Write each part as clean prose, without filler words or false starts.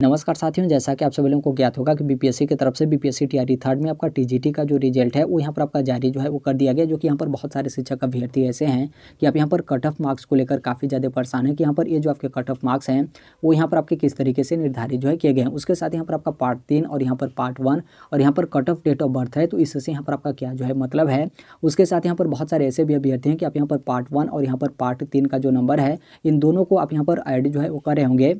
नमस्कार साथियों, जैसा कि आप सभी लोगों को ज्ञात होगा कि बीपीएससी की तरफ से बीपीएससी टीआरई थर्ड में आपका टीजीटी का जो रिजल्ट है वो यहाँ पर आपका जारी जो है वो कर दिया गया। जो कि यहाँ पर बहुत सारे शिक्षक अभ्यर्थी ऐसे हैं कि आप यहाँ पर कट ऑफ मार्क्स को लेकर काफ़ी ज़्यादा परेशान है कि यहाँ पर ये जो आपके कट ऑफ मार्क्स हैं वो यहाँ पर आपके किस तरीके से निर्धारित जो है किए गए हैं। उसके साथ यहाँ पर आपका पार्ट 3 और यहाँ पर पार्ट 1 और यहाँ पर cut off date of birth है, तो इससे यहाँ पर आपका क्या जो है मतलब है। उसके साथ यहाँ पर बहुत सारे ऐसे भी अभ्यर्थी हैं कि आप यहाँ पर पार्ट 1 और यहाँ पर पार्ट 3 का जो नंबर है इन दोनों को आप यहाँ पर ऐड जो है वो कर रहे होंगे।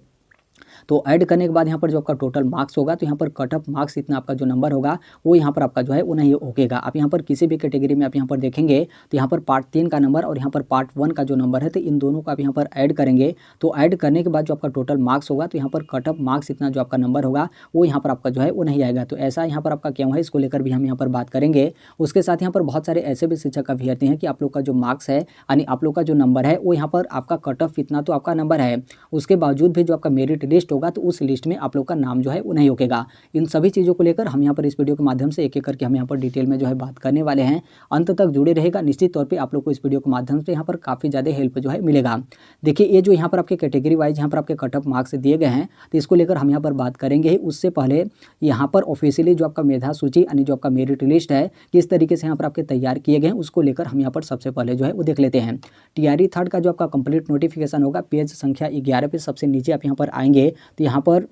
तो ऐड करने के बाद यहाँ पर जो आपका टोटल मार्क्स होगा तो यहाँ पर कट ऑफ मार्क्स इतना आपका जो नंबर होगा वो यहाँ पर आपका जो है वो नहीं होगा। आप यहाँ पर किसी भी कैटेगरी में आप यहाँ पर देखेंगे तो यहाँ पर पार्ट 3 का नंबर और यहाँ पर पार्ट 1 का जो नंबर है तो इन दोनों को आप यहाँ पर ऐड करेंगे। तो ऐड करने के बाद जो आपका टोटल मार्क्स होगा तो यहाँ पर कट ऑफ मार्क्स इतना जो आपका नंबर होगा वो यहाँ पर आपका जो है वो नहीं आएगा। तो ऐसा यहाँ पर आपका क्यों है, इसको लेकर भी हम यहाँ पर बात करेंगे। उसके साथ यहाँ पर बहुत सारे ऐसे भी शिक्षक अभ्यर्थी हैं कि आप लोग का जो मार्क्स है यानी आप लोग का जो नंबर है वो यहाँ पर आपका कट ऑफ इतना तो आपका नंबर है, उसके बावजूद भी जो आपका मेरिट लिस्ट होगा तो उस लिस्ट में आप लोग का नाम जो है वो नहीं होगा। इन सभी चीज़ों को लेकर हम यहाँ पर इस वीडियो के माध्यम से एक एक करके हम यहाँ पर डिटेल में जो है बात करने वाले हैं। अंत तक जुड़े रहेगा, निश्चित तौर पे आप लोग को इस वीडियो के माध्यम से यहाँ पर काफ़ी ज़्यादा हेल्प जो है मिलेगा। देखिए ये जो यहाँ पर आपके कैटेगरी वाइज यहाँ पर आपके कट ऑफ मार्क्स दिए गए हैं तो इसको लेकर हम यहाँ पर बात करेंगे ही। उससे पहले यहाँ पर ऑफिशियली जो आपका मेधा सूची यानी जो आपका मेरिट लिस्ट है किस तरीके से यहाँ पर आपके तैयार किए गए हैं उसको लेकर हम यहाँ पर सबसे पहले जो है वो देख लेते हैं। टीआरई थर्ड का जो आपका कंप्लीट नोटिफिकेशन होगा पेज संख्या 11 पे सबसे नीचे आप यहाँ पर आएंगे तो यहाँ पर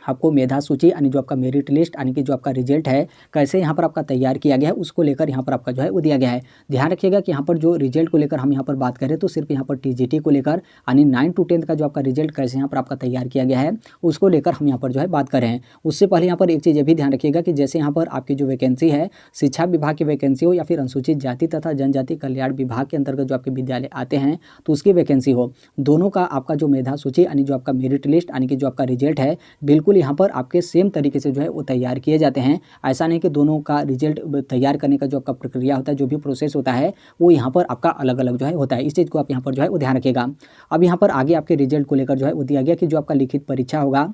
आपको मेधा सूची यानी जो आपका मेरिट लिस्ट यानी कि जो आपका रिजल्ट है कैसे यहाँ पर आपका तैयार किया गया है उसको लेकर यहाँ पर आपका जो है वो दिया गया है। ध्यान रखिएगा कि यहाँ पर जो रिजल्ट को लेकर हम यहाँ पर बात करें तो सिर्फ यहाँ पर टीजीटी को लेकर यानी 9 to 10 का जो आपका रिजल्ट कैसे यहाँ पर आपका तैयार किया गया है उसको लेकर हम यहाँ पर जो है बात कर रहे हैं। उससे पहले यहाँ पर एक चीज़ ये भी ध्यान रखिएगा कि जैसे यहाँ पर आपकी जो वैकेंसी है शिक्षा विभाग की वैकेंसी हो या फिर अनुसूचित जाति तथा जनजाति कल्याण विभाग के अंतर्गत जो आपके विद्यालय आते हैं तो उसकी वैकेंसी हो, दोनों का आपका जो मेधा सूची यानी जो आपका मेरिट लिस्ट यानी कि जो आपका रिजल्ट है बिल्कुल यहाँ पर आपके सेम तरीके से जो है वो तैयार किए जाते हैं। ऐसा नहीं कि दोनों का रिजल्ट तैयार करने का जो आपका प्रक्रिया होता है, जो भी प्रोसेस होता है वो यहाँ पर आपका अलग अलग जो है होता है। इस चीज़ को आप यहाँ पर जो है वो ध्यान रखिएगा। अब यहाँ पर आगे आपके रिजल्ट को लेकर जो है वो दिया गया कि जो आपका लिखित परीक्षा होगा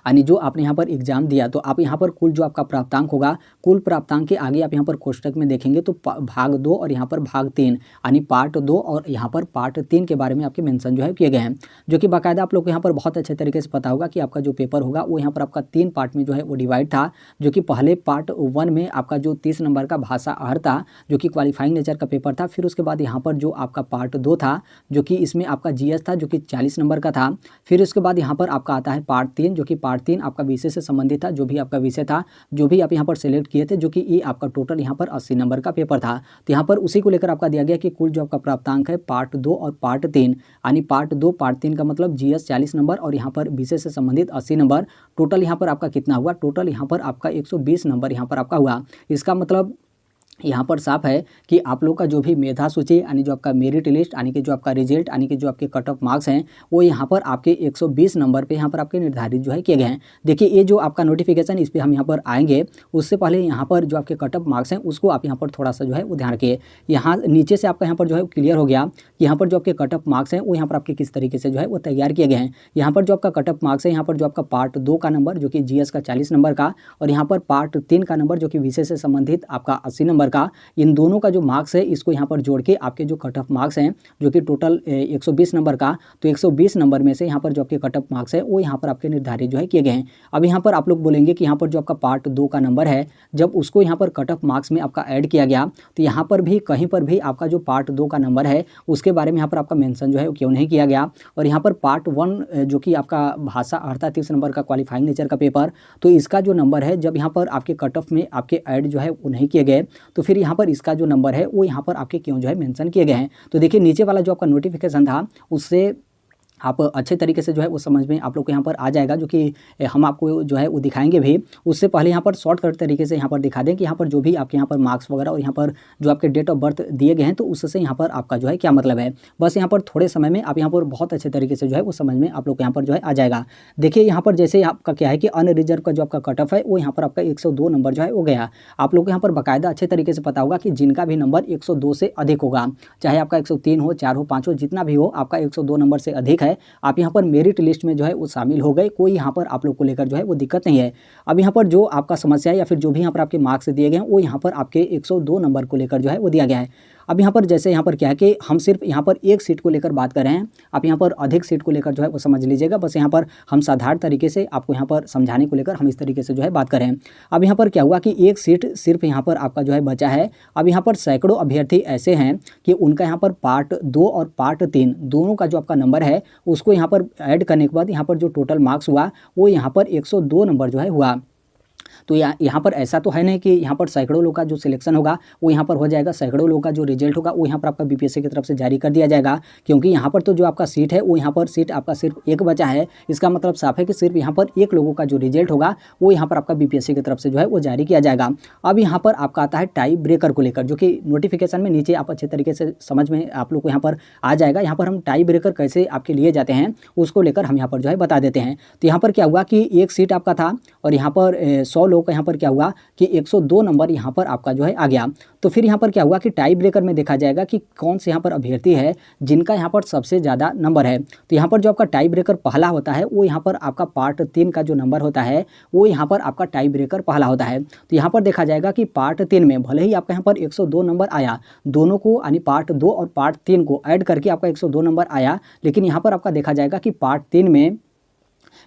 यानी जो आपने यहाँ पर एग्जाम दिया तो आप यहाँ पर कुल जो आपका प्राप्तांक होगा, कुल प्राप्तांक के आगे आप यहाँ पर कोष्टक में देखेंगे तो भाग 2 और यहाँ पर भाग 3 यानी पार्ट 2 और यहाँ पर पार्ट 3 के बारे में आपके मेंशन जो है किए गए हैं। जो कि बाकायदा आप लोग को यहाँ पर बहुत अच्छे तरीके से पता होगा कि आपका जो पेपर होगा वो यहाँ पर आपका 3 पार्ट में जो है वो डिवाइड था। जो कि पहले पार्ट 1 में आपका जो 30 नंबर का भाषा आहर था जो कि क्वालिफाइंग नेचर का पेपर था। फिर उसके बाद यहाँ पर जो आपका पार्ट 2 था जो कि इसमें आपका जीएस था जो कि 40 नंबर का था। फिर उसके बाद यहाँ पर आपका आता है पार्ट 3 जो कि पार्ट 3 आपका विषय से संबंधित था, जो भी आपका विषय था जो भी आप यहाँ पर सिलेक्ट किए थे, जो कि ये आपका टोटल यहाँ पर 80 नंबर का पेपर था। तो यहाँ पर उसी को लेकर आपका दिया गया कि कुल जो आपका प्राप्तांक है पार्ट 2 और पार्ट 3 यानी पार्ट 2 पार्ट 3 का मतलब जीएस 40 नंबर और यहाँ पर विषय से संबंधित 80 नंबर, टोटल यहाँ पर आपका कितना हुआ, टोटल यहाँ पर आपका 120 नंबर यहाँ पर आपका हुआ। इसका मतलब यहाँ पर साफ है कि आप लोग का जो भी मेधा सूची यानी जो आपका मेरिट लिस्ट यानी कि जो आपका रिजल्ट यानी कि जो आपके कट ऑफ मार्क्स हैं वो यहाँ पर आपके 120 नंबर पे यहाँ पर आपके निर्धारित जो है किए गए हैं। देखिए ये जो आपका नोटिफिकेशन इस पर हम यहाँ पर आएंगे, उससे पहले यहाँ पर जो आपके कट ऑफ मार्क्स हैं उसको आप यहाँ पर थोड़ा सा जो है वो ध्यान रखिए। यहाँ नीचे से आपका यहाँ पर जो है क्लियर हो गया कि यहाँ पर जो आपके कट ऑफ मार्क्स हैं वो यहाँ पर आपके किस तरीके से जो है वो तैयार किए गए हैं। यहाँ पर जो आपका कट ऑफ मार्क्स है यहाँ पर जो आपका पार्ट 2 का नंबर जो कि जीएस का 40 नंबर का और यहाँ पर पार्ट 3 का नंबर जो कि विषय से संबंधित आपका 80 नंबर का, इन दोनों का जो मार्क्स है इसको यहाँ पर जोड़ के आपके जो कट ऑफ मार्क्स हैं जो कि टोटल 120 नंबर का, तो 120 नंबर में से यहाँ पर जो आपके कट ऑफ मार्क्स है वो यहाँ पर आपके निर्धारित जो है किए गए हैं। अब यहाँ पर आप लोग बोलेंगे कि यहाँ पर जो आपका पार्ट 2 का नंबर है जब उसको यहाँ पर कट ऑफ मार्क्स में आपका ऐड किया गया तो यहाँ पर भी कहीं पर भी आपका जो पार्ट 2 का नंबर है उसके बारे में यहाँ पर आपका मेंशन जो है वो क्यों नहीं किया गया। और यहाँ पर पार्ट 1 जो कि आपका भाषा अर्था 30 नंबर का क्वालिफाइंग नेचर का पेपर, तो इसका जो नंबर है जब यहाँ पर आपके कट ऑफ में आपके ऐड जो है वो नहीं किए गए तो फिर यहाँ पर इसका जो नंबर है वो यहाँ पर आपके क्यों जो है मेंशन किए गए हैं। तो देखिए नीचे वाला जो आपका नोटिफिकेशन था उससे आप अच्छे तरीके से जो है वो समझ में आप लोग को यहाँ पर आ जाएगा, जो कि हम आपको जो है वो दिखाएंगे भी। उससे पहले यहाँ पर शॉर्टकट तरीके से यहाँ पर दिखा दें कि यहाँ पर जो भी आपके यहाँ पर मार्क्स वगैरह और यहाँ पर जो आपके डेट ऑफ बर्थ दिए गए हैं तो उससे यहाँ पर आपका जो है क्या मतलब है। बस यहाँ पर थोड़े समय में आप यहाँ पर बहुत अच्छे तरीके से जो है वो समझ में आप लोग यहाँ पर जो है आ जाएगा। देखिए यहाँ पर जैसे आपका क्या है कि अनरिजर्व का जो आपका कट ऑफ है वो यहाँ पर आपका 102 नंबर जो है वो गया। आप लोग को यहाँ पर बाकायदा अच्छे तरीके से पता होगा कि जिनका भी नंबर 102 से अधिक होगा, चाहे आपका 103 हो, 4 हो, 5 हो, जितना भी हो, आपका 102 नंबर से अधिक है, आप यहाँ पर मेरिट लिस्ट में जो है वो शामिल हो गए। कोई यहाँ पर आप लोग को लेकर जो है वो दिक्कत नहीं है। अब यहाँ पर जो आपका समस्या है या फिर जो भी यहाँ पर आपके मार्क्स दिए गए हैं वो यहाँ पर आपके 102 नंबर को लेकर जो है वो दिया गया है। अब यहाँ पर जैसे यहाँ पर क्या है कि हम सिर्फ यहाँ पर एक सीट को लेकर बात कर रहे हैं, आप यहाँ पर अधिक सीट को लेकर जो है वो समझ लीजिएगा। बस यहाँ पर हम साधारण तरीके से आपको यहाँ पर समझाने को लेकर हम इस तरीके से जो है बात करें। अब यहाँ पर क्या हुआ कि एक सीट सिर्फ यहाँ पर आपका जो है बचा है। अब यहाँ पर सैकड़ों अभ्यर्थी ऐसे हैं कि उनका यहाँ पर पार्ट 2 और पार्ट 3 दोनों का जो आपका नंबर है उसको यहाँ पर ऐड करने के बाद यहाँ पर जो टोटल मार्क्स हुआ वो यहाँ पर 102 नंबर जो है हुआ। तो यहाँ पर ऐसा तो है नहीं कि यहाँ पर सैकड़ों लोग का जो सिलेक्शन होगा वो यहाँ पर हो जाएगा, सैकड़ों लोग का जो रिजल्ट होगा वो यहाँ पर आपका बीपीएससी की तरफ से जारी कर दिया जाएगा। क्योंकि यहाँ पर तो जो आपका सीट है वो यहाँ पर सीट आपका सिर्फ एक बचा है। इसका मतलब साफ है कि सिर्फ यहाँ पर एक लोगों का जो रिजल्ट होगा वो यहाँ पर आपका बीपीएससी की तरफ से जो है वो जारी किया जाएगा। अब यहाँ पर आपका आता है टाई ब्रेकर को लेकर, जो कि नोटिफिकेशन में नीचे आप अच्छे तरीके से समझ में आप लोग को यहाँ पर आ जाएगा। यहाँ पर हम टाई ब्रेकर कैसे आपके लिए जाते हैं उसको लेकर हम यहाँ पर जो है बता देते हैं। तो यहाँ पर क्या हुआ कि एक सीट आपका था और यहाँ पर 100 लोग का यहाँ पर क्या हुआ कि 102 नंबर यहाँ पर आपका जो है आ गया। तो फिर यहाँ पर क्या हुआ कि टाई ब्रेकर में देखा जाएगा कि कौन से यहाँ पर अभ्यर्थी है जिनका यहाँ पर सबसे ज़्यादा नंबर है। तो यहाँ पर जो आपका टाई ब्रेकर पहला होता है वो यहाँ पर आपका पार्ट 3 का जो नंबर होता है वो यहाँ पर आपका टाई ब्रेकर पहला होता है। तो यहाँ पर देखा जाएगा कि पार्ट 3 में भले ही आपका यहाँ पर 102 नंबर आया, दोनों को यानी पार्ट 2 और पार्ट 3 को ऐड करके आपका 102 नंबर आया, लेकिन यहाँ पर आपका देखा जाएगा कि पार्ट 3 में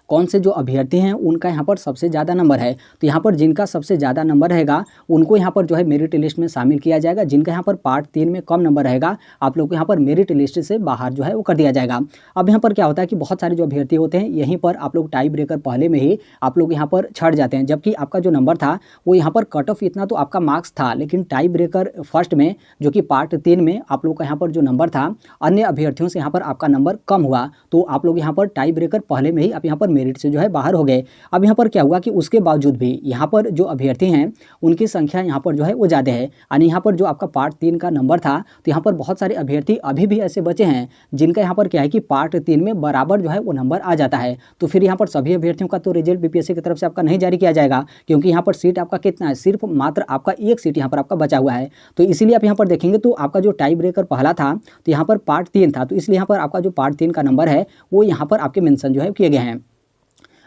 कौन से जो अभ्यर्थी हैं उनका यहाँ पर सबसे ज़्यादा नंबर है। तो यहाँ पर जिनका सबसे ज़्यादा नंबर रहेगा उनको यहाँ पर जो है मेरिट लिस्ट में शामिल किया जाएगा। जिनका यहाँ पर पार्ट 3 में कम नंबर रहेगा आप लोग को यहाँ पर मेरिट लिस्ट से बाहर जो है वो कर दिया जाएगा। अब यहाँ पर क्या होता है कि बहुत सारे जो अभ्यर्थी होते हैं यहीं पर आप लोग टाई ब्रेकर पहले में ही आप लोग यहाँ पर छट जाते हैं, जबकि आपका जो नंबर था वो यहाँ पर कट ऑफ इतना तो आपका मार्क्स था, लेकिन टाई ब्रेकर फर्स्ट में जो कि पार्ट 3 में आप लोग का यहाँ पर जो नंबर था अन्य अभ्यर्थियों से यहाँ पर आपका नंबर कम हुआ। तो आप लोग यहाँ पर टाई ब्रेकर पहले में ही आप यहाँ पर मेरिट से जो है बाहर हो गए। अब यहाँ पर क्या हुआ कि उसके बावजूद भी यहाँ पर जो अभ्यर्थी हैं उनकी संख्या यहाँ पर जो है वो ज़्यादा है। यानी यहाँ पर जो आपका पार्ट 3 का नंबर था तो यहाँ पर बहुत सारे अभ्यर्थी अभी भी ऐसे बचे हैं जिनका यहाँ पर क्या है कि पार्ट 3 में बराबर जो है वो नंबर आ जाता है। तो फिर यहाँ पर सभी अभ्यर्थियों का तो रिजल्ट बीपीएससी की तरफ से आपका नहीं जारी किया जाएगा, क्योंकि यहाँ पर सीट आपका कितना है, सिर्फ मात्र आपका एक सीट यहाँ पर आपका बचा हुआ है। तो इसीलिए आप यहाँ पर देखेंगे तो आपका जो टाई ब्रेकर पहला था तो यहाँ पर पार्ट 3 था, तो इसलिए यहाँ पर आपका जो पार्ट 3 का नंबर है वो यहाँ पर आपके मेंशन जो है किए गए हैं।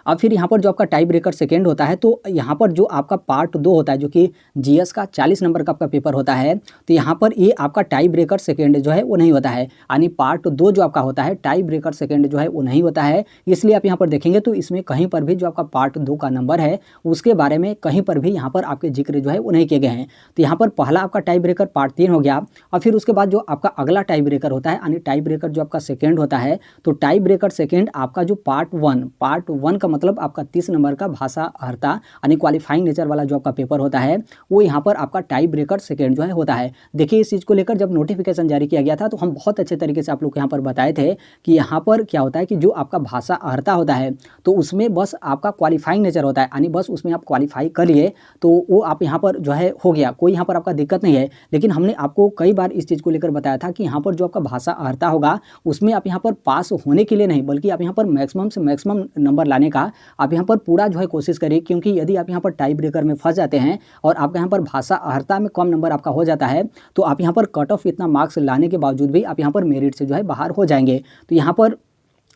अब फिर यहाँ पर जो आपका टाई ब्रेकर सेकेंड होता है तो यहाँ पर जो आपका पार्ट 2 होता है जो कि जीएस का 40 नंबर का आपका पेपर होता है, तो यहाँ पर ये आपका टाई ब्रेकर सेकेंड जो है वो नहीं होता है। यानी पार्ट 2 जो आपका होता है टाई ब्रेकर सेकेंड जो है वो नहीं होता है। इसलिए आप यहाँ पर देखेंगे तो इसमें कहीं पर भी जो आपका पार्ट 2 का नंबर है उसके बारे में कहीं पर भी यहाँ पर आपके जिक्र जो है वो नहीं किए गए हैं। तो यहाँ पर पहला आपका टाई ब्रेकर पार्ट 3 हो गया। और फिर उसके बाद जो आपका अगला टाई ब्रेकर होता है यानी टाई ब्रेकर जो आपका सेकेंड होता है, तो टाई ब्रेकर सेकेंड आपका जो पार्ट 1 का मतलब आपका 30 नंबर का भाषा अर्हता यानी क्वालिफाइंग नेचर वाला जो आपका पेपर होता है वो यहाँ पर आपका टाई ब्रेकर सेकेंड जो है होता है। देखिए इस चीज़ को लेकर जब नोटिफिकेशन जारी किया गया था तो हम बहुत अच्छे तरीके से आप लोग को यहाँ पर बताए थे कि यहाँ पर क्या होता है कि जो आपका भाषा अर्हता होता है तो उसमें बस आपका क्वालिफाइंग नेचर होता है, यानी बस उसमें आप क्वालिफाई कर लिए तो वो आप यहाँ पर जो है हो गया, कोई यहाँ पर आपका दिक्कत नहीं है। लेकिन हमने आपको कई बार इस चीज़ को लेकर बताया था कि यहाँ पर जो आपका भाषा अर्हता होगा उसमें आप यहाँ पर पास होने के लिए नहीं बल्कि आप यहाँ पर मैक्सिमम से मैक्सिमम नंबर लाने का आप यहाँ पर पूरा जो है कोशिश करिए। क्योंकि यदि आप यहाँ पर टाई ब्रेकर में फंस जाते हैं और आपका यहाँ पर भाषा अर्हता में कम नंबर आपका हो जाता है तो आप यहाँ पर कट ऑफ इतना मार्क्स लाने के बावजूद भी आप यहाँ पर मेरिट से जो है बाहर हो जाएंगे। तो यहाँ पर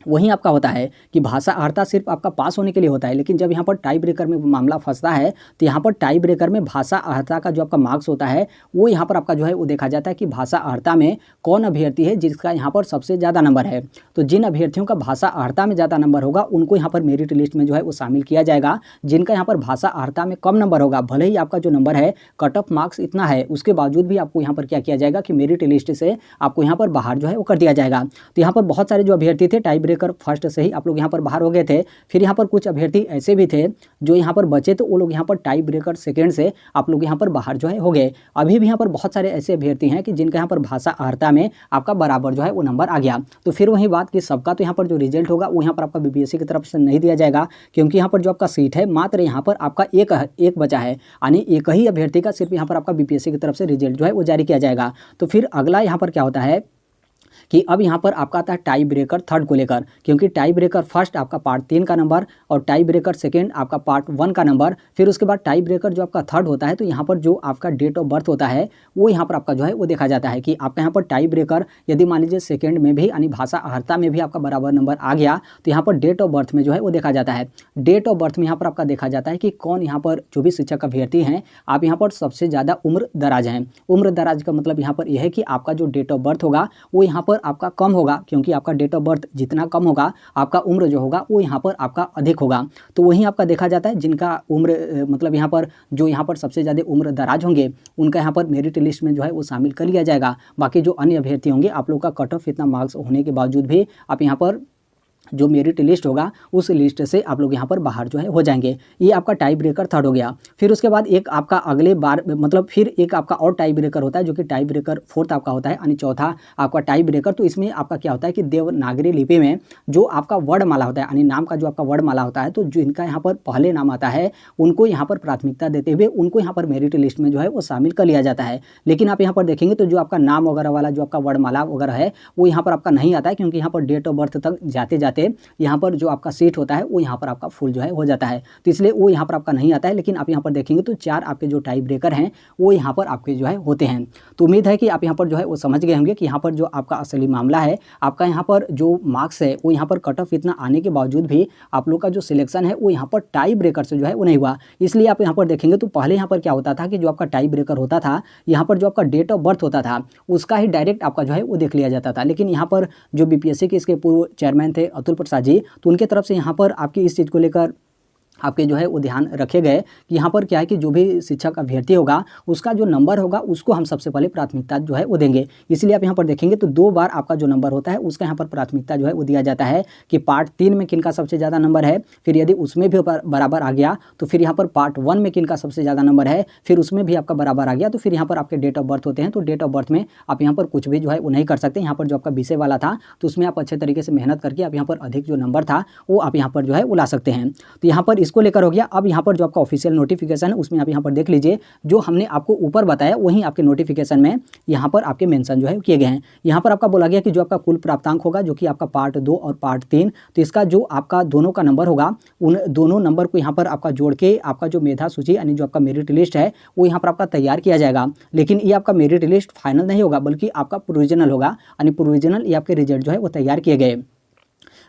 वहीं आपका होता है कि भाषा अर्हता सिर्फ आपका पास होने के लिए होता है, लेकिन जब यहाँ पर टाई ब्रेकर में मामला फंसता है तो यहाँ पर टाई ब्रेकर में भाषा अर्हता का जो आपका मार्क्स होता है वो यहाँ पर आपका जो है वो देखा जाता है कि भाषा अर्हता में कौन अभ्यर्थी है जिसका यहाँ पर सबसे ज़्यादा नंबर है। तो जिन अभ्यर्थियों का भाषा अर्हता में ज़्यादा नंबर होगा उनको यहाँ पर मेरिट लिस्ट में जो है वो शामिल किया जाएगा। जिनका यहाँ पर भाषा अर्हता में कम नंबर होगा, भले ही आपका जो नंबर है कट ऑफ मार्क्स इतना है उसके बावजूद भी आपको यहाँ पर क्या किया जाएगा कि मेरिट लिस्ट से आपको यहाँ पर बाहर जो है वो कर दिया जाएगा। तो यहाँ पर बहुत सारे जो अभ्यर्थी थे टाई ब्रेकर फर्स्ट से ही आप लोग यहाँ पर बाहर हो गए थे। फिर यहाँ पर कुछ अभ्यर्थी ऐसे भी थे जो यहाँ पर बचे तो वो लोग यहाँ पर टाई ब्रेकर सेकेंड से आप लोग यहाँ पर बाहर जो है हो गए। अभी भी यहाँ पर बहुत सारे ऐसे अभ्यर्थी हैं कि जिनका यहाँ पर भाषा अर्हता में आपका बराबर जो है वो नंबर आ गया। तो फिर वही बात कि सबका तो यहाँ पर जो रिजल्ट होगा वो यहाँ पर आपका बीपीएससी की तरफ से नहीं दिया जाएगा, क्योंकि यहाँ पर जो आपका सीट है मात्र यहाँ पर आपका एक बचा है, यानी एक ही अभ्यर्थी का सिर्फ यहाँ पर आपका बीपीएससी की तरफ से रिजल्ट जो है वो जारी किया जाएगा। तो फिर अगला यहाँ पर क्या होता है कि अब यहाँ पर आपका आता है टाई ब्रेकर थर्ड को लेकर, क्योंकि टाई ब्रेकर फर्स्ट आपका पार्ट 3 का नंबर और टाई ब्रेकर सेकेंड आपका पार्ट 1 का नंबर, फिर उसके बाद टाई ब्रेकर जो आपका थर्ड होता है तो यहाँ पर जो आपका डेट ऑफ बर्थ होता है वो यहाँ पर आपका जो है वो देखा जाता है कि आपका यहाँ पर टाई ब्रेकर यदि मान लीजिए सेकेंड में भी यानी भाषा अर्हता में भी आपका बराबर नंबर आ गया तो यहाँ पर डेट ऑफ बर्थ में जो है वो देखा जाता है। डेट ऑफ बर्थ में यहाँ पर आपका देखा जाता है कि कौन यहाँ पर जो भी शिक्षक अभ्यर्थी हैं आप यहाँ पर सबसे ज़्यादा उम्र दराज हैं। उम्र दराज का मतलब यहाँ पर यह है कि आपका जो डेट ऑफ बर्थ होगा वो यहाँ पर आपका कम होगा, क्योंकि आपका डेट ऑफ बर्थ जितना कम होगा आपका उम्र जो होगा वो यहाँ पर आपका अधिक होगा। तो वहीं आपका देखा जाता है जिनका उम्र मतलब यहाँ पर जो यहाँ पर सबसे ज़्यादा उम्र दराज होंगे उनका यहाँ पर मेरिट लिस्ट में जो है वो शामिल कर लिया जाएगा। बाकी जो अन्य अभ्यर्थी होंगे आप लोग का कट ऑफ इतना मार्क्स होने के बावजूद भी आप यहाँ पर जो मेरिट लिस्ट होगा उस लिस्ट से आप लोग यहाँ पर बाहर जो है हो जाएंगे। ये आपका टाई ब्रेकर थर्ड हो गया। फिर उसके बाद एक आपका अगले बार मतलब फिर एक आपका और टाई ब्रेकर होता है जो कि टाई ब्रेकर फोर्थ आपका होता है, यानी चौथा आपका टाई ब्रेकर। तो इसमें आपका क्या होता है कि देवनागरी लिपि में जो आपका वर्णमाला होता है यानी नाम का जो आपका वर्णमाला होता है तो जो इनका यहाँ पर पहले नाम आता है उनको यहाँ पर प्राथमिकता देते हुए उनको यहाँ पर मेरिट लिस्ट में जो है वो शामिल कर लिया जाता है। लेकिन आप यहाँ पर देखेंगे तो जो आपका नाम वगैरह वाला जो आपका वर्णमाला वगैरह है वो यहाँ पर आपका नहीं आता है, क्योंकि यहाँ पर डेट ऑफ बर्थ तक जाते जाते यहाँ पर जो आपका सीट होता है वो यहाँ पर आपका फुल जो है हो जाता है, तो इसलिए वो यहाँ पर आपका नहीं आता है। लेकिन आप यहाँ पर देखेंगे तो 4 आपके जो टाई ब्रेकर हैं वो यहाँ पर आपके जो है होते हैं। तो उम्मीद है कि आप यहाँ पर जो है वो समझ गए होंगे कि यहाँ पर जो आपका असली मामला है आपका यहाँ पर जो मार्क्स है वो यहाँ पर कट ऑफ इतना आने के बावजूद भी आप लोग का जो सिलेक्शन है वो यहाँ पर टाई ब्रेकर से जो है वो नहीं हुआ। इसलिए आप यहाँ पर देखेंगे तो पहले यहाँ पर क्या होता था कि जो आपका टाई ब्रेकर होता था यहाँ पर जो आपका डेट ऑफ बर्थ होता था उसका ही डायरेक्ट आपका जो है वो देख लिया जाता था। लेकिन यहाँ पर जो बीपीएससी के इसके पूर्व चेयरमैन थे अतुल प्रसाद जी, तो उनके तरफ से यहाँ पर आपकी इस चीज़ को लेकर आपके जो है वो ध्यान रखे गए कि यहाँ पर क्या है कि जो भी शिक्षक अभ्यर्थी होगा उसका जो नंबर होगा उसको हम सबसे पहले प्राथमिकता जो है वो देंगे। इसलिए आप यहाँ पर देखेंगे तो 2 बार आपका जो नंबर होता है उसका यहाँ पर प्राथमिकता जो है वो दिया जाता है कि पार्ट 3 में किनका सबसे ज़्यादा नंबर है, फिर यदि उसमें भी बराबर आ गया तो फिर यहाँ पर पार्ट 1 में किनका सबसे ज़्यादा नंबर है, फिर उसमें भी आपका बराबर आ गया तो फिर यहाँ पर आपके डेट ऑफ बर्थ होते हैं। तो डेट ऑफ बर्थ में आप यहाँ पर कुछ भी जो है वो नहीं कर सकते। यहाँ पर जो आपका विषय वाला था तो उसमें आप अच्छे तरीके से मेहनत करके आप यहाँ पर अधिक जो नंबर था वो आप यहाँ पर जो है वो ला सकते हैं। तो यहाँ पर इसको लेकर हो गया। अब यहाँ पर जो आपका ऑफिशियल नोटिफिकेशन है उसमें आप यहाँ पर देख लीजिए जो हमने आपको ऊपर बताया वहीं आपके नोटिफिकेशन में यहाँ पर आपके मेंशन जो है किए गए हैं। यहाँ पर आपका बोला गया कि जो आपका कुल प्राप्तांक होगा जो कि आपका पार्ट 2 और पार्ट 3, तो इसका जो आपका दोनों का नंबर होगा उन दोनों नंबर को यहाँ पर आपका जोड़ के आपका जो मेधा सूची यानी जो आपका मेरिट लिस्ट है वो यहाँ पर आपका तैयार किया जाएगा। लेकिन ये आपका मेरिट लिस्ट फाइनल नहीं होगा बल्कि आपका प्रोविजनल होगा, यानी प्रोविजनल ये आपके रिजल्ट जो है वो तैयार किए गए।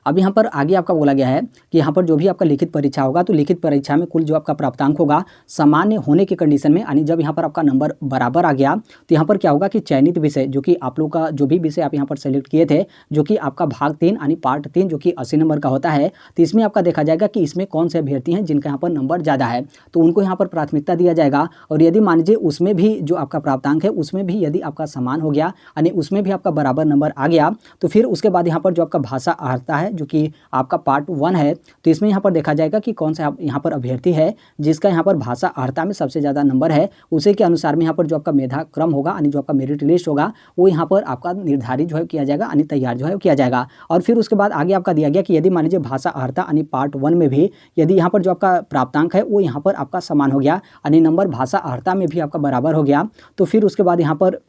अब यहाँ पर आगे आपका बोला गया है कि यहाँ पर जो भी आपका लिखित परीक्षा होगा तो लिखित परीक्षा में कुल जो आपका प्राप्तांक होगा सामान्य होने की कंडीशन में, यानी जब यहाँ पर आपका नंबर बराबर आ गया तो यहाँ पर क्या होगा कि चयनित विषय जो कि आप लोग का जो भी विषय आप यहाँ पर सेलेक्ट किए थे जो कि आपका भाग 3 यानी पार्ट 3 जो कि 80 नंबर का होता है, तो इसमें आपका देखा जाएगा कि इसमें कौन से अभ्यर्थी हैं जिनका यहाँ पर नंबर ज़्यादा है तो उनको यहाँ पर प्राथमिकता दिया जाएगा। और यदि मान लीजिए उसमें भी जो आपका प्राप्तांक है उसमें भी यदि आपका समान हो गया यानी उसमें भी आपका बराबर नंबर आ गया तो फिर उसके बाद यहाँ पर जो आपका भाषा अर्हता है जो कि आपका पार्ट 1 है तो इसमें यहाँ पर देखा जाएगा कि कौन सा यहाँ पर अभ्यर्थी है जिसका यहाँ पर भाषा अर्हता में सबसे ज़्यादा नंबर है, उसी के अनुसार में यहाँ पर जो आपका मेधा क्रम होगा यानी जो आपका मेरिट लिस्ट होगा वो यहाँ पर आपका निर्धारित जो है किया जाएगा यानी तैयार जो है किया जाएगा। और फिर उसके बाद आगे आपका दिया गया कि यदि मान लीजिए भाषा अर्हता यानी पार्ट 1 में भी यदि यहाँ पर जो आपका प्राप्तांक है वो यहाँ पर आपका समान हो गया यानी नंबर भाषा अर्हता में भी आपका बराबर हो गया तो फिर उसके बाद यहाँ पर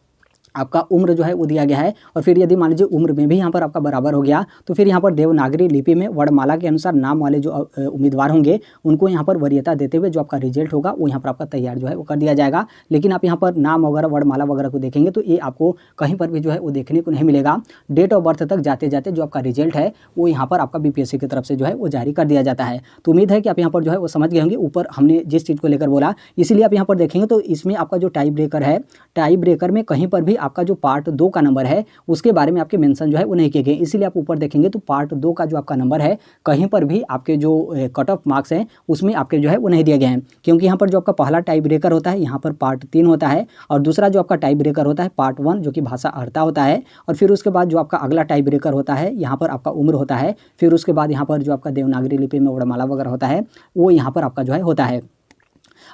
आपका उम्र जो है वो दिया गया है। और फिर यदि मान लीजिए उम्र में भी यहाँ पर आपका बराबर हो गया तो फिर यहाँ पर देवनागरी लिपि में वर्णमाला के अनुसार नाम वाले जो उम्मीदवार होंगे उनको यहाँ पर वरीयता देते हुए जो आपका रिजल्ट होगा वो यहाँ पर आपका तैयार जो है वो कर दिया जाएगा। लेकिन आप यहाँ पर नाम वगैरह वर्णमाला वगैरह को देखेंगे तो ये आपको कहीं पर भी जो है वो देखने को नहीं मिलेगा। डेट ऑफ बर्थ तक जाते जाते जो आपका रिजल्ट है वो यहाँ पर आपका बीपीएससी की तरफ से जो है वो जारी कर दिया जाता है। तो उम्मीद है कि आप यहाँ पर जो है वो समझ गए होंगे ऊपर हमने जिस चीज़ को लेकर बोला। इसीलिए आप यहाँ पर देखेंगे तो इसमें आपका जो टाई ब्रेकर है, टाई ब्रेकर में कहीं पर भी आपका जो पार्ट 2 का नंबर है उसके बारे में आपके मेंशन जो है वो नहीं किए गए। इसीलिए आप ऊपर देखेंगे तो पार्ट 2 का जो आपका नंबर है कहीं पर भी आपके जो कट ऑफ मार्क्स हैं उसमें आपके जो है वो नहीं दिए गए हैं, क्योंकि यहाँ पर जो आपका पहला टाई ब्रेकर होता है यहाँ पर पार्ट 3 होता है और दूसरा जो आपका टाई ब्रेकर होता है पार्ट 1 जो कि भाषा अर्हता होता है। और फिर उसके बाद जो आपका अगला टाई ब्रेकर होता है यहाँ पर आपका उम्र होता है। फिर उसके बाद यहाँ पर जो आपका देवनागरी लिपि में वर्णमाला वगैरह होता है वो यहाँ पर आपका जो है होता है।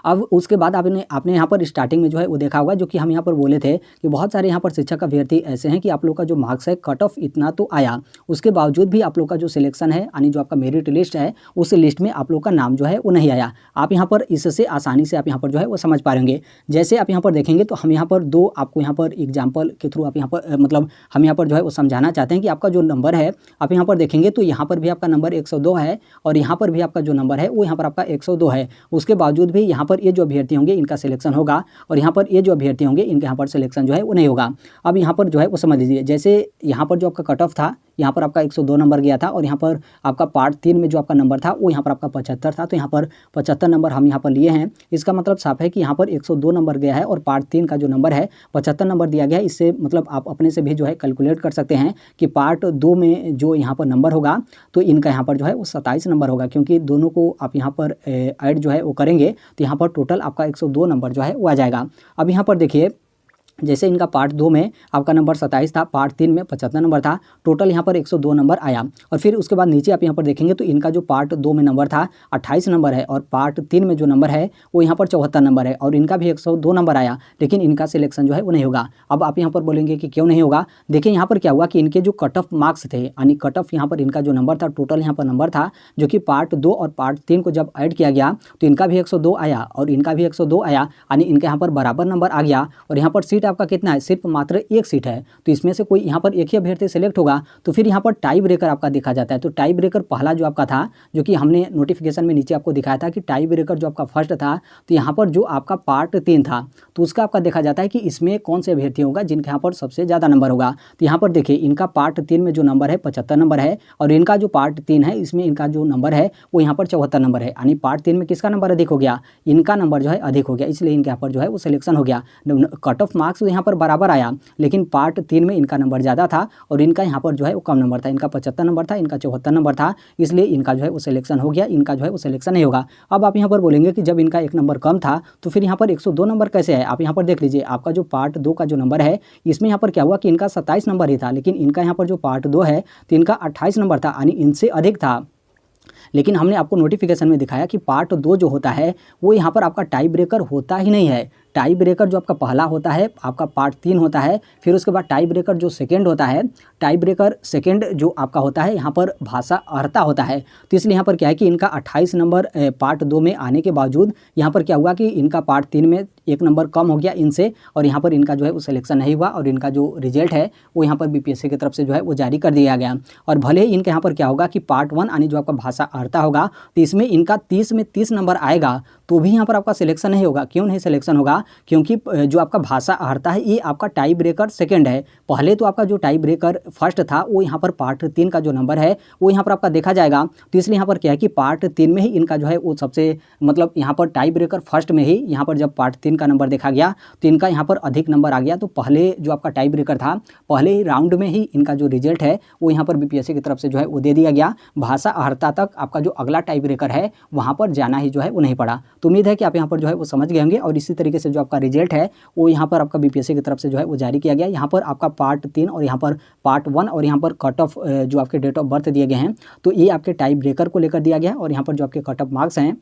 अब उसके बाद आपने यहाँ पर स्टार्टिंग में जो है वो देखा होगा, जो कि हम यहाँ पर बोले थे कि बहुत सारे यहाँ पर शिक्षक अभ्यर्थी ऐसे हैं कि आप लोग का जो मार्क्स है कट ऑफ इतना तो आया, उसके बावजूद भी आप लोग का जो सिलेक्शन है यानी जो आपका मेरिट लिस्ट है उस लिस्ट में आप लोग का नाम जो है वो नहीं आया। आप यहाँ पर इससे आसानी से आप यहाँ पर जो है वो समझ पाएंगे। जैसे आप यहाँ पर देखेंगे तो हम यहाँ पर दो आपको यहाँ पर एग्जाम्पल के थ्रू आप यहाँ पर मतलब हम यहाँ पर जो है वो समझाना चाहते हैं कि आपका जो नंबर है आप यहाँ पर देखेंगे तो यहाँ पर भी आपका नंबर 102 है और यहाँ पर भी आपका जो नंबर है वो यहाँ पर आपका 102 है। उसके बावजूद भी यहाँ पर ये जो अभ्यर्थी होंगे इनका सिलेक्शन होगा और यहाँ पर ये जो अभ्यर्थी होंगे इनके यहाँ पर सिलेक्शन जो है वो नहीं होगा। अब यहाँ पर जो है वो समझ लीजिए, जैसे यहाँ पर जो आपका कट ऑफ था यहाँ पर आपका 102 नंबर गया था और यहाँ पर आपका पार्ट 3 में जो आपका नंबर था वो यहाँ पर आपका 75 था, तो यहाँ पर 75 नंबर हम यहाँ पर लिए हैं। इसका मतलब साफ है कि यहाँ पर 102 नंबर गया है और पार्ट 3 का जो नंबर है 75 नंबर दिया गया है। इससे मतलब आप अपने से भी जो है कैलकुलेट कर सकते हैं कि पार्ट 2 में जो यहाँ पर नंबर होगा तो इनका यहाँ पर जो है वो 27 नंबर होगा, क्योंकि दोनों को आप यहाँ पर ऐड जो है वो करेंगे तो यहाँ पर टोटल आपका 102 नंबर जो है वो आ जाएगा। अब यहाँ पर देखिए, जैसे इनका पार्ट 2 में आपका नंबर 27 था, पार्ट 3 में 75 नंबर था, टोटल यहाँ पर 102 नंबर आया। और फिर उसके बाद नीचे आप यहाँ पर देखेंगे तो इनका जो पार्ट 2 में नंबर था 28 नंबर है और पार्ट 3 में जो नंबर है वो यहाँ पर 74 नंबर है और इनका भी 102 नंबर आया, लेकिन इनका सिलेक्शन जो है वो नहीं होगा। अब आप यहाँ पर बोलेंगे कि क्यों नहीं होगा। देखिए यहाँ पर क्या हुआ कि इनके जो कट ऑफ मार्क्स थे यानी कट ऑफ यहाँ पर इनका जो नंबर था टोटल यहाँ पर नंबर था जो कि पार्ट 2 और पार्ट 3 को जब ऐड किया गया तो इनका भी 102 आया और इनका भी 102 आया, यानी इनके यहाँ पर बराबर नंबर आ गया। और यहाँ पर सीट आपका कितना है, सिर्फ मात्र एक सीट है, तो इसमें से कोई यहाँ पर एक ही अभ्यर्थी सेलेक्ट होगा। तो फिर यहाँ पर टाई ब्रेकर आपका देखा जाता है। तो टाई ब्रेकर पहला जो आपका था, जो कि हमने नोटिफिकेशन में नीचे आपको दिखाया था कि टाई ब्रेकर जो आपका फर्स्ट था, तो यहाँ पर जो आपका पार्ट 3 था तो उसका आपका देखा जाता है कि इसमें कौन से अभ्यर्थी होगा जिनके यहाँ पर सबसे ज़्यादा नंबर होगा। तो यहाँ पर देखिए इनका पार्ट 3 में जो नंबर है 75 नंबर है और इनका जो पार्ट 3 है इसमें इनका जो नंबर है वो यहाँ पर 74 नंबर है, यानी पार्ट 3 में किसका नंबर अधिक हो गया, इनका नंबर जो है अधिक हो गया, इसलिए इनके यहाँ पर जो है वो सिलेक्शन हो गया। कट ऑफ मार्क्स यहाँ पर बराबर आया, लेकिन पार्ट 3 में इनका नंबर ज़्यादा था और इनका यहाँ पर जो है वो कम नंबर था, इनका 75 नंबर था, इनका 74 नंबर था, इसलिए इनका जो है वो सिलेक्शन हो गया, इनका जो है वो सिलेक्शन नहीं होगा। अब आप यहाँ पर बोलेंगे कि जब इनका एक नंबर कम था तो फिर यहाँ पर 102 नंबर कैसे है। आप यहाँ पर देख लीजिए, आपका जो पार्ट 2 का जो नंबर है इसमें यहाँ पर क्या हुआ कि इनका 27 नंबर ही था, लेकिन इनका यहाँ पर जो पार्ट 2 है तो इनका 28 नंबर था, यानी इनसे अधिक था। लेकिन हमने आपको नोटिफिकेशन में दिखाया कि पार्ट 2 जो होता है वो यहाँ पर आपका टाई ब्रेकर होता ही नहीं है। टाई ब्रेकर जो आपका पहला होता है आपका पार्ट 3 होता है, फिर उसके बाद टाई ब्रेकर जो सेकंड होता है, टाई ब्रेकर सेकंड जो आपका होता है यहाँ पर भाषा अर्हता होता है। तो इसलिए यहाँ पर क्या है कि इनका 28 नंबर पार्ट 2 में आने के बावजूद यहाँ पर क्या हुआ कि इनका पार्ट 3 में एक नंबर कम हो गया इनसे और यहाँ पर इनका जो है वो सिलेक्शन नहीं हुआ और इनका जो रिजल्ट है वो यहाँ पर बीपीएससी की तरफ से जो है वो जारी कर दिया गया। और भले ही इनके यहाँ पर क्या होगा कि पार्ट 1 यानी जो आपका भाषा अर्हता होगा तो इसमें इनका 30 में 30 नंबर आएगा तो भी यहाँ पर आपका सिलेक्शन नहीं होगा। क्यों नहीं सिलेक्शन होगा, क्योंकि जो आपका भाषा अर्हता है ये आपका टाई ब्रेकर सेकंड है। पहले तो आपका जो टाई ब्रेकर फर्स्ट था वो यहाँ पर पार्ट 3 का जो नंबर है वो यहाँ पर आपका देखा जाएगा। तो इसलिए यहाँ पर क्या है कि पार्ट 3 में ही इनका जो है वो सबसे मतलब यहाँ पर टाई ब्रेकर फर्स्ट में ही यहाँ पर जब पार्ट 3 का नंबर देखा गया तो इनका यहाँ पर अधिक नंबर आ गया। तो पहले जो आपका टाई ब्रेकर था पहले ही राउंड में ही इनका जो रिजल्ट है वो यहाँ पर बीपीएससी की तरफ से जो है वो दे दिया गया। भाषा अर्हता तक आपका जो अगला टाई ब्रेकर है वहाँ पर जाना ही जो है वो नहीं पड़ा। तो उम्मीद है कि आप यहाँ पर जो है वो समझ गए होंगे। और इसी तरीके से जो आपका रिजल्ट है वो यहाँ पर आपका बीपीएससी की तरफ से जो है वो जारी किया गया। यहाँ पर आपका पार्ट 3 और यहाँ पर पार्ट 1 और यहाँ पर कट ऑफ जो आपके डेट ऑफ बर्थ दिए गए हैं तो ये आपके टाई ब्रेकर को लेकर दिया गया। और यहाँ पर जो आपके कट ऑफ मार्क्स हैं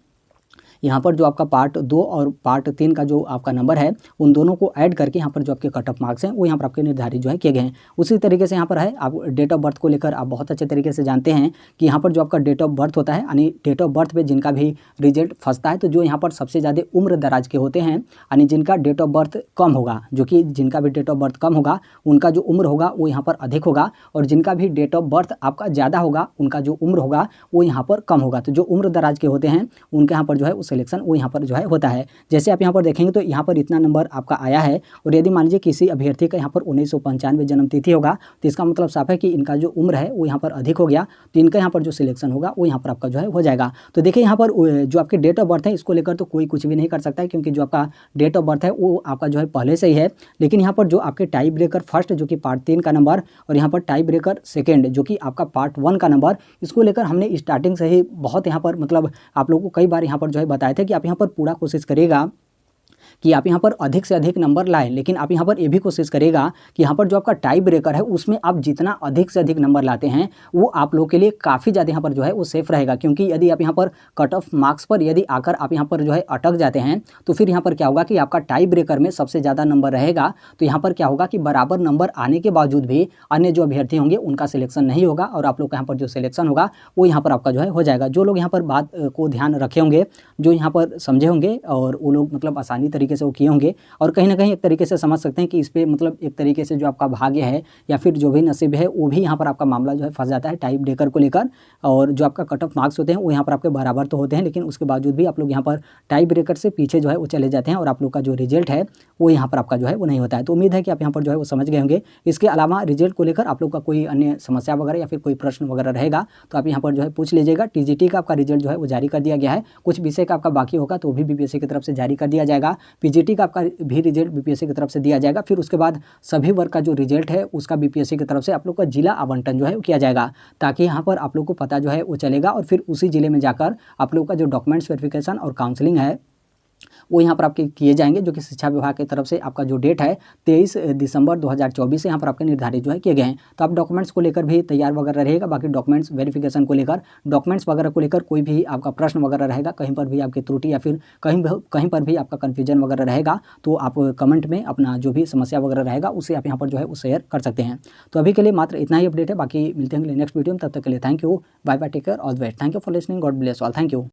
यहाँ पर जो आपका पार्ट 2 और पार्ट 3 का जो आपका नंबर है उन दोनों को ऐड करके यहाँ पर जो आपके कट ऑफ मार्क्स हैं वो यहाँ पर आपके निर्धारित जो है किए गए हैं। उसी तरीके से यहाँ पर है आप डेट ऑफ बर्थ को लेकर आप बहुत अच्छे तरीके से जानते हैं कि यहाँ पर जो आपका डेट ऑफ बर्थ होता है यानी डेट ऑफ बर्थ पे जिनका भी रिजल्ट फंसता है तो जो यहाँ पर सबसे ज़्यादा उम्र दराज के होते हैं यानी जिनका डेट ऑफ बर्थ कम होगा, जो कि जिनका भी डेट ऑफ बर्थ कम होगा उनका जो उम्र होगा वो यहाँ पर अधिक होगा और जिनका भी डेट ऑफ बर्थ आपका ज़्यादा होगा उनका जो उम्र होगा वो यहाँ पर कम होगा। तो जो उम्र दराज के होते हैं उनके यहाँ पर जो है वो सिलेक्शन वो यहाँ पर जो है होता है। जैसे आप यहाँ पर देखेंगे तो यहाँ पर इतना नंबर आपका आया है और यदि मान लीजिए किसी अभ्यर्थी का यहाँ पर 1995 जन्म तिथि होगा तो इसका मतलब साफ है कि इनका जो उम्र है वो यहाँ पर अधिक हो गया तो इनका यहाँ पर जो सिलेक्शन होगा वो यहाँ पर आपका जो है हो जाएगा। तो देखिए यहाँ पर जो आपके डेट ऑफ बर्थ है इसको लेकर तो कोई कुछ भी नहीं कर सकता है क्योंकि जो आपका डेट ऑफ बर्थ है वो आपका जो है पहले से ही है। लेकिन यहाँ पर जो आपके टाई ब्रेकर फर्स्ट जो कि पार्ट 3 का नंबर और यहाँ पर टाई ब्रेकर सेकेंड जो कि आपका पार्ट 1 का नंबर, इसको लेकर हमने स्टार्टिंग से ही बहुत यहाँ पर मतलब आप लोगों को कई बार यहाँ पर जो है बताए थे कि आप यहाँ पर पूरा कोशिश करिएगा कि आप यहाँ पर अधिक से अधिक नंबर लाएं, लेकिन आप यहाँ पर ये भी कोशिश करेगा कि यहाँ पर जो आपका टाई ब्रेकर है उसमें आप जितना अधिक से अधिक नंबर लाते हैं वो आप लोग के लिए काफ़ी ज़्यादा यहाँ पर जो है वो सेफ रहेगा। क्योंकि यदि आप यहाँ पर कट ऑफ मार्क्स पर यदि आकर आप यहाँ पर जो है अटक जाते हैं तो फिर यहाँ पर क्या होगा कि आपका टाई ब्रेकर में सबसे ज़्यादा नंबर रहेगा, तो यहाँ पर क्या होगा कि बराबर नंबर आने के बावजूद भी अन्य जो अभ्यर्थी होंगे उनका सिलेक्शन नहीं होगा और आप लोग का यहाँ पर जो सिलेक्शन होगा वो यहाँ पर आपका जो है हो जाएगा। जो लोग यहाँ पर बात को ध्यान रखे होंगे, जो यहाँ पर समझे होंगे और वो लोग मतलब आसानी तरीके से वो किए होंगे और कहीं ना कहीं एक तरीके से समझ सकते हैं कि इस पर मतलब एक तरीके से जो आपका भाग्य है या फिर जो भी नसीब है वो भी यहाँ पर आपका मामला जो है फंस जाता है टाई ब्रेकर को लेकर। और जो आपका कट ऑफ मार्क्स होते हैं वो यहाँ पर आपके बराबर तो होते हैं, लेकिन उसके बावजूद भी आप लोग यहाँ पर टाई ब्रेकर से पीछे जो है वो चले जाते हैं और आप लोग का जो रिजल्ट है वो यहाँ पर आपका जो है वो नहीं होता है। तो उम्मीद है कि आप यहाँ पर जो है वो समझ गए होंगे। इसके अलावा रिजल्ट को लेकर आप लोग का कोई अन्य समस्या वगैरह या फिर कोई प्रश्न वगैरह रहेगा तो आप यहाँ पर जो है पूछ लीजिएगा। टीजीटी का आपका रिजल्ट जो है वो जारी कर दिया गया है, कुछ विषय का आपका बाकी होगा तो वो भी बीपीएससी की तरफ से जारी कर दिया जाएगा। पीजीटी का आपका भी रिजल्ट बीपीएससी की तरफ से दिया जाएगा। फिर उसके बाद सभी वर्ग का जो रिजल्ट है उसका बीपीएससी की तरफ से आप लोग का जिला आवंटन जो है वो किया जाएगा, ताकि यहाँ पर आप लोग को पता जो है वो चलेगा और फिर उसी जिले में जाकर आप लोग का जो डॉक्यूमेंट्स वेरिफिकेशन और काउंसलिंग है वो यहाँ पर आपके किए जाएंगे, जो कि शिक्षा विभाग की तरफ से आपका जो डेट है 23 दिसंबर 2024 से यहाँ पर आपके निर्धारित जो है किए गए हैं। तो आप डॉक्यूमेंट्स को लेकर भी तैयार वगैरह रहेगा। बाकी डॉक्यूमेंट्स वेरिफिकेशन को लेकर, डॉक्यूमेंट्स वगैरह को लेकर कोई भी आपका प्रश्न वगैरह रहेगा, कहीं पर भी आपकी त्रुटि या फिर कहीं पर भी आपका कन्फ्यूजन वगैरह रहेगा तो आप कमेंट में अपना जो भी समस्या वगैरह रहेगा उसे आप यहाँ पर जो है वो शेयर कर सकते हैं। तो अभी के लिए मात्र इतना ही अपडेट है, बाकी मिलते हैं नेक्स्ट वीडियो में। तब तक के लिए thank you, bye bye, take care, all the best, thank you for listening, God bless all, thank you.